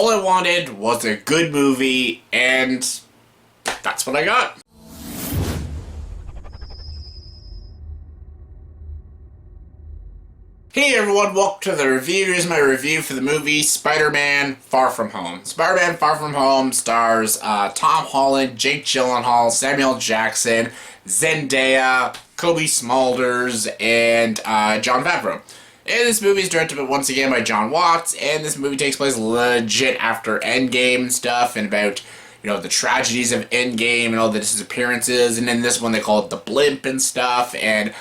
all I wanted was a good movie, and that's what I got. Hey everyone, welcome to the review. Here's my review for the movie Spider-Man Far From Home. Spider-Man Far From Home stars Tom Holland, Jake Gyllenhaal, Samuel Jackson, Zendaya, Cobie Smulders, and Jon Favreau. And this movie is directed once again by Jon Watts, and this movie takes place legit after Endgame and stuff, and about, you know, the tragedies of Endgame and all the disappearances, and in this one they call it the blimp and stuff, and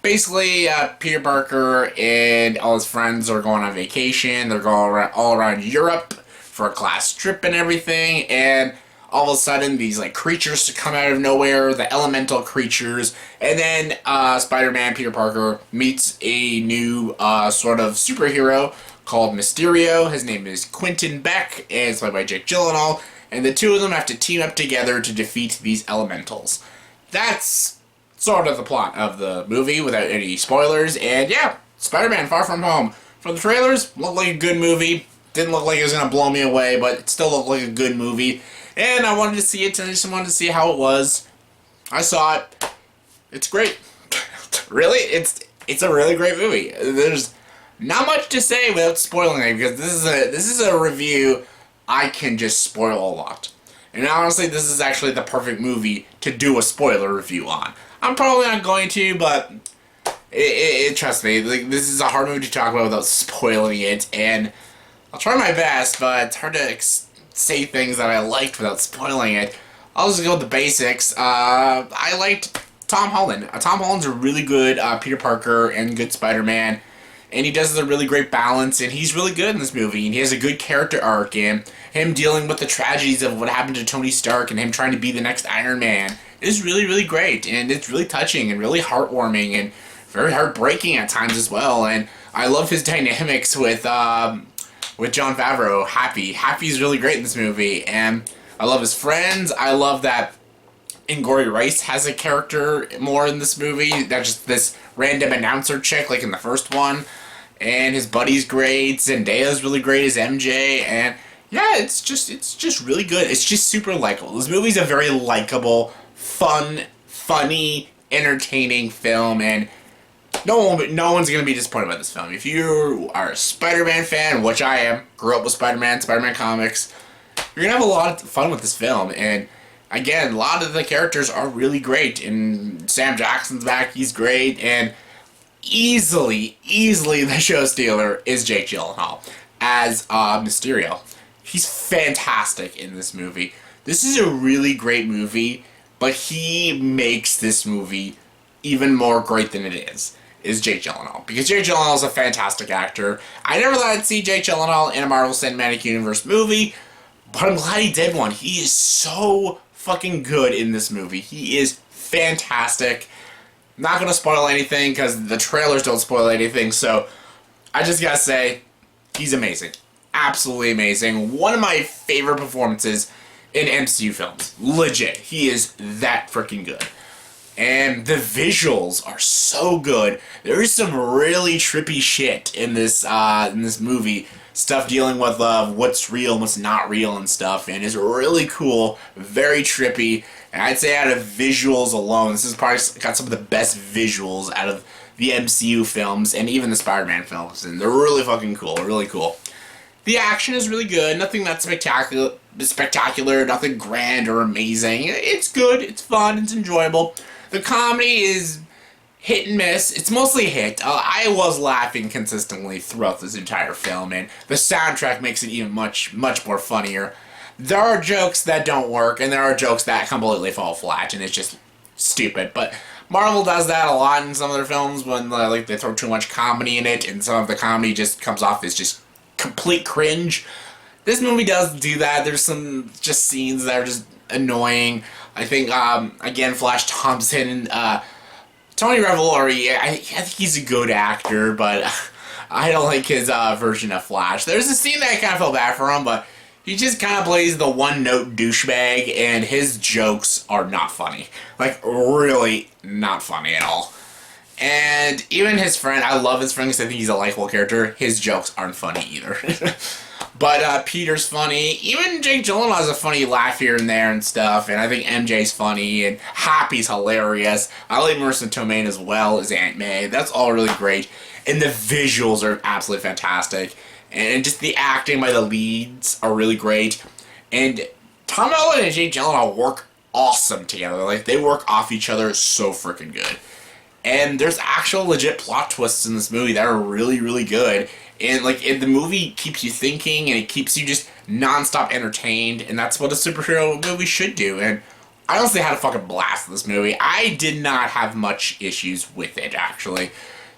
basically, Peter Parker and all his friends are going on vacation. They're going all around Europe for a class trip and everything, and all of a sudden, these like creatures come out of nowhere, the elemental creatures, and then Spider-Man, Peter Parker, meets a new sort of superhero called Mysterio. His name is Quentin Beck, and it's played by Jake Gyllenhaal, and the two of them have to team up together to defeat these elementals. That's sort of the plot of the movie without any spoilers, and yeah, Spider-Man Far From Home. From the trailers, looked like a good movie. Didn't look like it was going to blow me away, but it still looked like a good movie. And I wanted to see it, and I just wanted to see how it was. I saw it. It's great. Really, it's a really great movie. There's not much to say without spoiling it, because this is a review I can just spoil a lot. And honestly, this is actually the perfect movie to do a spoiler review on. I'm probably not going to, but trust me, like, this is a hard movie to talk about without spoiling it, and I'll try my best, but it's hard to say things that I liked without spoiling it. I'll just go with the basics. I liked Tom Holland. Tom Holland's a really good Peter Parker and good Spider-Man, and he does a really great balance, and he's really good in this movie, and he has a good character arc, and him dealing with the tragedies of what happened to Tony Stark and him trying to be the next Iron Man is really, really great, and it's really touching and really heartwarming and very heartbreaking at times as well, and I love his dynamics with Jon Favreau. Happy's really great in this movie, and I love his friends. I love that Angourie has a character more in this movie, not just this random announcer chick like in the first one, and his buddy's great. Zendaya's really great as MJ, and yeah, it's just really good. It's just super likable. This movie's a very likable, fun, funny, entertaining film, and no one's going to be disappointed by this film. If you are a Spider-Man fan, which I am, grew up with Spider-Man comics, you're going to have a lot of fun with this film. And again, a lot of the characters are really great, and Sam Jackson's back, he's great, and easily the show stealer is Jake Gyllenhaal as Mysterio. He's fantastic in this movie. This is a really great movie, but he makes this movie even more great than it is Jake Gyllenhaal. Because Jake Gyllenhaal is a fantastic actor. I never thought I'd see Jake Gyllenhaal in a Marvel Cinematic Universe movie, but I'm glad he did one. He is so fucking good in this movie. He is fantastic. I'm not going to spoil anything, because the trailers don't spoil anything, so I just gotta say, he's amazing. Absolutely amazing. One of my favorite performances in MCU films. Legit. He is that freaking good. And the visuals are so good. There is some really trippy shit in this movie. Stuff dealing with what's real and what's not real and stuff. And it's really cool. Very trippy. And I'd say out of visuals alone, this has probably got some of the best visuals out of the MCU films and even the Spider-Man films. And they're really fucking cool. Really cool. The action is really good. Nothing that's spectacular, nothing grand or amazing. It's good, it's fun, it's enjoyable. The comedy is hit and miss. It's mostly hit. I was laughing consistently throughout this entire film, and the soundtrack makes it even much more funnier. There are jokes that don't work, and there are jokes that completely fall flat, and it's just stupid. But Marvel does that a lot in some of their films when like they throw too much comedy in it, and some of the comedy just comes off as just complete cringe. This movie does do that. There's some just scenes that are just annoying. I think, again, Flash Thompson, Tony Revolori, I think he's a good actor, but I don't like his version of Flash. There's a scene that I kind of felt bad for him, but he just kind of plays the one-note douchebag, and his jokes are not funny. Like, really not funny at all. And even his friend, I love his friend because I think he's a likable character. His jokes aren't funny either. But Peter's funny. Even Jake Gyllenhaal has a funny laugh here and there and stuff. And I think MJ's funny. And Happy's hilarious. I like Marissa Tomei as well as Aunt May. That's all really great. And the visuals are absolutely fantastic. And just the acting by the leads are really great. And Tom Holland and Jake Gyllenhaal work awesome together. Like, they work off each other so freaking good. And there's actual legit plot twists in this movie that are really, really good. And, like, the movie keeps you thinking, and it keeps you just non-stop entertained, and that's what a superhero movie should do. And I honestly had a fucking blast with this movie. I did not have much issues with it, actually.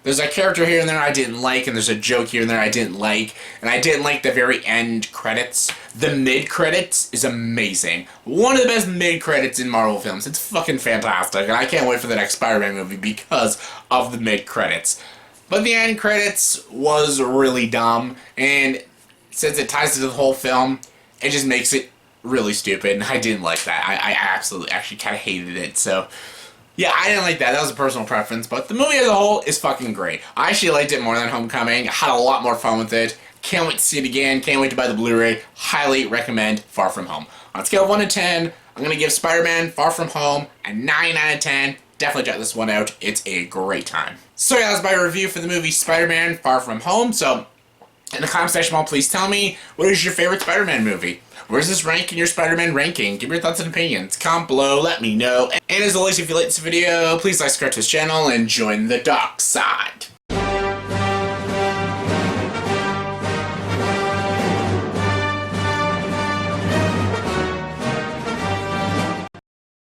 There's a character here and there I didn't like, and there's a joke here and there I didn't like, and I didn't like the very end credits. The mid-credits is amazing. One of the best mid-credits in Marvel films. It's fucking fantastic, and I can't wait for the next Spider-Man movie because of the mid-credits. But the end credits was really dumb, and since it ties to the whole film, it just makes it really stupid, and I didn't like that. I absolutely, actually kind of hated it, so... yeah, I didn't like that. That was a personal preference, but the movie as a whole is fucking great. I actually liked it more than Homecoming. I had a lot more fun with it. Can't wait to see it again. Can't wait to buy the Blu-ray. Highly recommend Far From Home. On a scale of 1 to 10, I'm going to give Spider-Man Far From Home a 9 out of 10. Definitely check this one out. It's a great time. So yeah, that's my review for the movie Spider-Man Far From Home. So in the comment section below, please tell me, what is your favorite Spider-Man movie? Where's this rank in your Spider-Man ranking? Give me your thoughts and opinions. Comment below, let me know. And as always, if you like this video, please like, subscribe to this channel, and join the dark side.